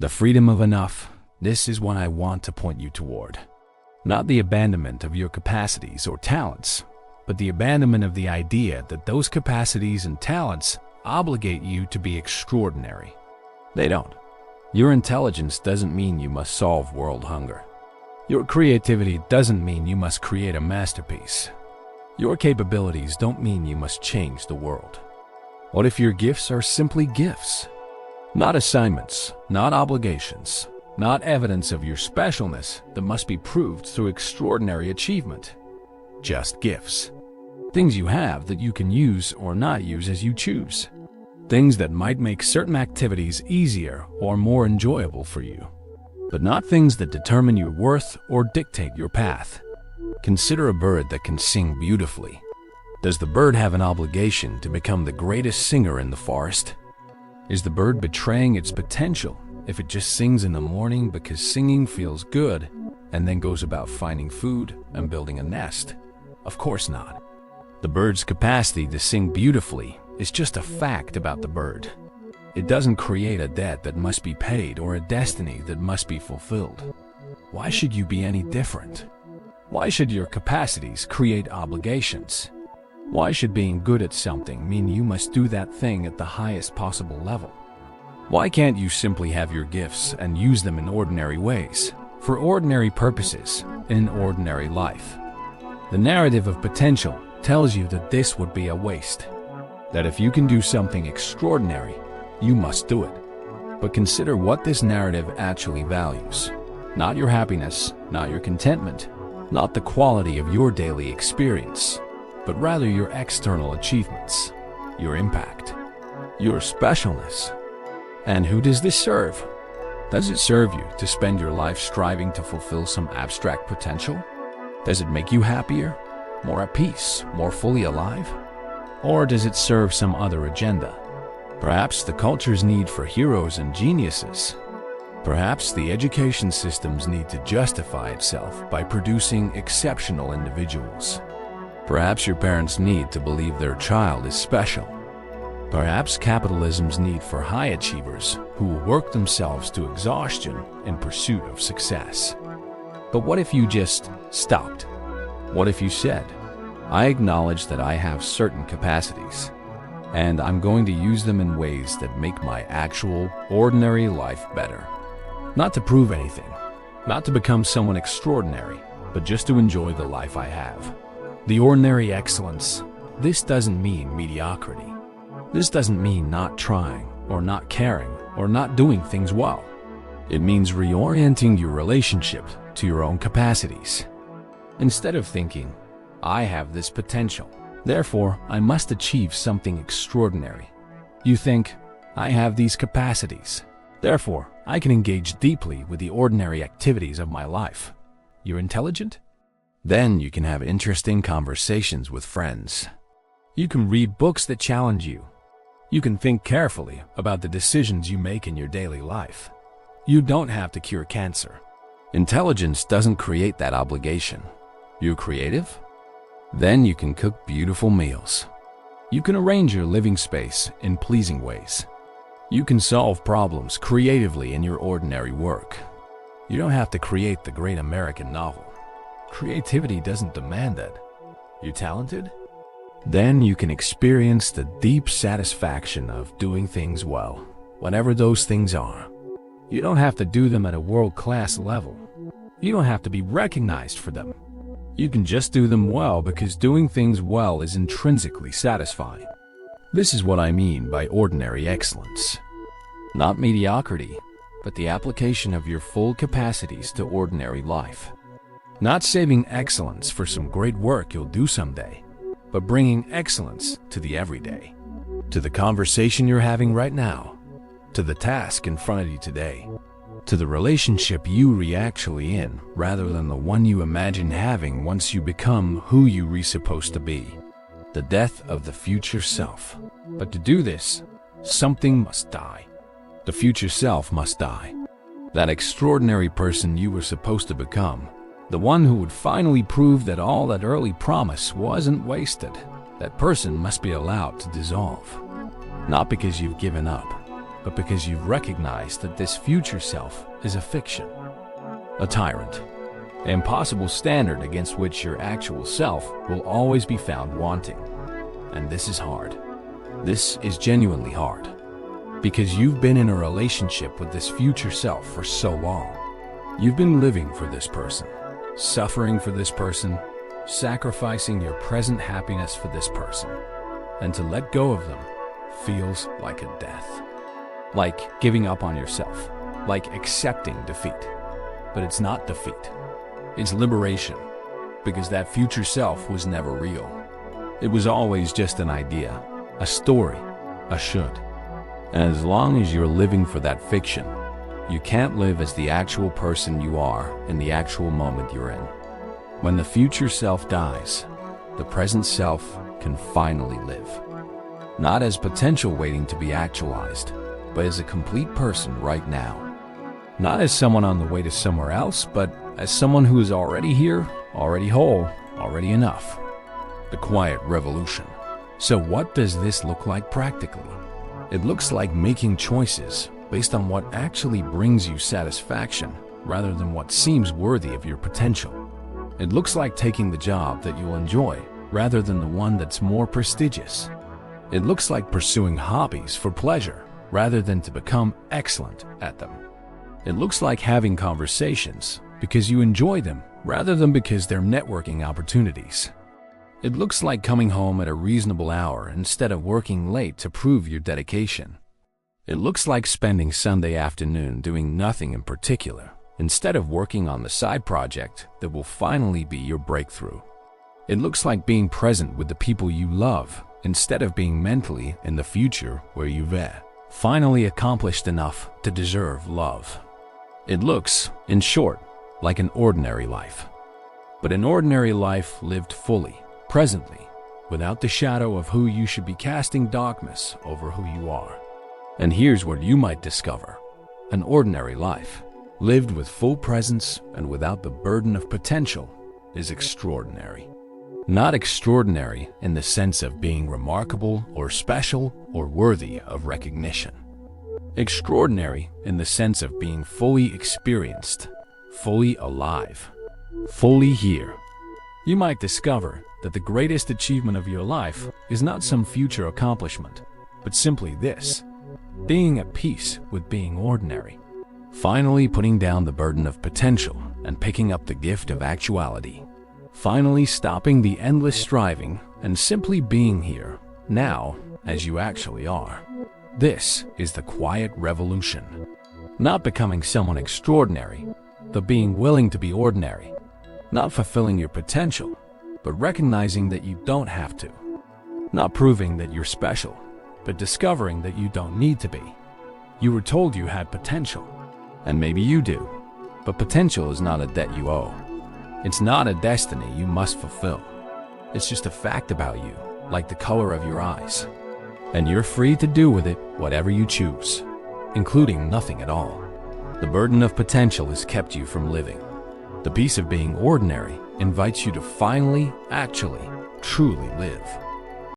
The freedom of enough, this is what I want to point you toward. Not the abandonment of your capacities or talents, but the abandonment of the idea that those capacities and talents obligate you to be extraordinary. They don't. Your intelligence doesn't mean you must solve world hunger. Your creativity doesn't mean you must create a masterpiece. Your capabilities don't mean you must change the world. What if your gifts are simply gifts? Not assignments, not obligations, not evidence of your specialness that must be proved through extraordinary achievement. Just gifts. Things you have that you can use or not use as you choose. Things that might make certain activities easier or more enjoyable for you, but not things that determine your worth or dictate your path. Consider a bird that can sing beautifully. Does the bird have an obligation to become the greatest singer in the forest? Is the bird betraying its potential if it just sings in the morning because singing feels good and then goes about finding food and building a nest? Of course not. The bird's capacity to sing beautifully is just a fact about the bird. It doesn't create a debt that must be paid or a destiny that must be fulfilled. Why should you be any different? Why should your capacities create obligations? Why should being good at something mean you must do that thing at the highest possible level? Why can't you simply have your gifts and use them in ordinary ways, for ordinary purposes, in ordinary life? The narrative of potential tells you that this would be a waste. That if you can do something extraordinary, you must do it. But consider what this narrative actually values. Not your happiness, not your contentment, not the quality of your daily experience, but rather your external achievements, your impact, your specialness. And who does this serve? Does it serve you to spend your life striving to fulfill some abstract potential? Does it make you happier, more at peace, more fully alive? Or does it serve some other agenda? Perhaps the culture's need for heroes and geniuses. Perhaps the education system's need to justify itself by producing exceptional individuals. Perhaps your parents' need to believe their child is special. Perhaps capitalism's need for high achievers who will work themselves to exhaustion in pursuit of success. But what if you just stopped? What if you said, I acknowledge that I have certain capacities, and I'm going to use them in ways that make my actual, ordinary life better. Not to prove anything, not to become someone extraordinary, but just to enjoy the life I have. The ordinary excellence. This doesn't mean mediocrity. This doesn't mean not trying, or not caring, or not doing things well. It means reorienting your relationship to your own capacities. Instead of thinking, I have this potential, therefore I must achieve something extraordinary, you think, I have these capacities, therefore I can engage deeply with the ordinary activities of my life. You're intelligent? Then you can have interesting conversations with friends. You can read books that challenge you. You can think carefully about the decisions you make in your daily life. You don't have to cure cancer. Intelligence doesn't create that obligation. You're creative? Then you can cook beautiful meals. You can arrange your living space in pleasing ways. You can solve problems creatively in your ordinary work. You don't have to create the great American novel. Creativity doesn't demand that. You talented? Then you can experience the deep satisfaction of doing things well, whatever those things are. You don't have to do them at a world-class level. You don't have to be recognized for them. You can just do them well because doing things well is intrinsically satisfying. This is what I mean by ordinary excellence. Not mediocrity, but the application of your full capacities to ordinary life. Not saving excellence for some great work you'll do someday, but bringing excellence to the everyday, to the conversation you're having right now, to the task in front of you today, to the relationship you're actually in rather than the one you imagine having once you become who you're supposed to be, the death of the future self. But to do this, something must die. The future self must die. That extraordinary person you were supposed to become, the one who would finally prove that all that early promise wasn't wasted, that person must be allowed to dissolve. Not because you've given up, but because you've recognized that this future self is a fiction, a tyrant, an impossible standard against which your actual self will always be found wanting. And this is hard. This is genuinely hard, because you've been in a relationship with this future self for so long. You've been living for this person, suffering for this person, sacrificing your present happiness for this person. And to let go of them feels like a death. Like giving up on yourself, like accepting defeat. But it's not defeat. It's liberation, because that future self was never real. It was always just an idea, a story, a should. And as long as you're living for that fiction, you can't live as the actual person you are in the actual moment you're in. When the future self dies, the present self can finally live. Not as potential waiting to be actualized, but as a complete person right now. Not as someone on the way to somewhere else, but as someone who is already here, already whole, already enough. The quiet revolution. So what does this look like practically? It looks like making choices based on what actually brings you satisfaction rather than what seems worthy of your potential. It looks like taking the job that you'll enjoy rather than the one that's more prestigious. It looks like pursuing hobbies for pleasure rather than to become excellent at them. It looks like having conversations because you enjoy them rather than because they're networking opportunities. It looks like coming home at a reasonable hour instead of working late to prove your dedication. It looks like spending Sunday afternoon doing nothing in particular instead of working on the side project that will finally be your breakthrough. It looks like being present with the people you love instead of being mentally in the future where you've finally accomplished enough to deserve love. It looks, in short, like an ordinary life. But an ordinary life lived fully, presently, without the shadow of who you should be casting dogmas over who you are. And here's what you might discover. An ordinary life, lived with full presence and without the burden of potential, is extraordinary. Not extraordinary in the sense of being remarkable or special or worthy of recognition. Extraordinary in the sense of being fully experienced, fully alive, fully here. You might discover that the greatest achievement of your life is not some future accomplishment, but simply this: being at peace with being ordinary. Finally putting down the burden of potential and picking up the gift of actuality. Finally stopping the endless striving and simply being here, now, as you actually are. This is the quiet revolution. Not becoming someone extraordinary, but being willing to be ordinary. Not fulfilling your potential, but recognizing that you don't have to. Not proving that you're special, but discovering that you don't need to be. You were told you had potential, and maybe you do, but potential is not a debt you owe. It's not a destiny you must fulfill. It's just a fact about you, like the color of your eyes. And you're free to do with it whatever you choose, including nothing at all. The burden of potential has kept you from living. The peace of being ordinary invites you to finally, actually, truly live.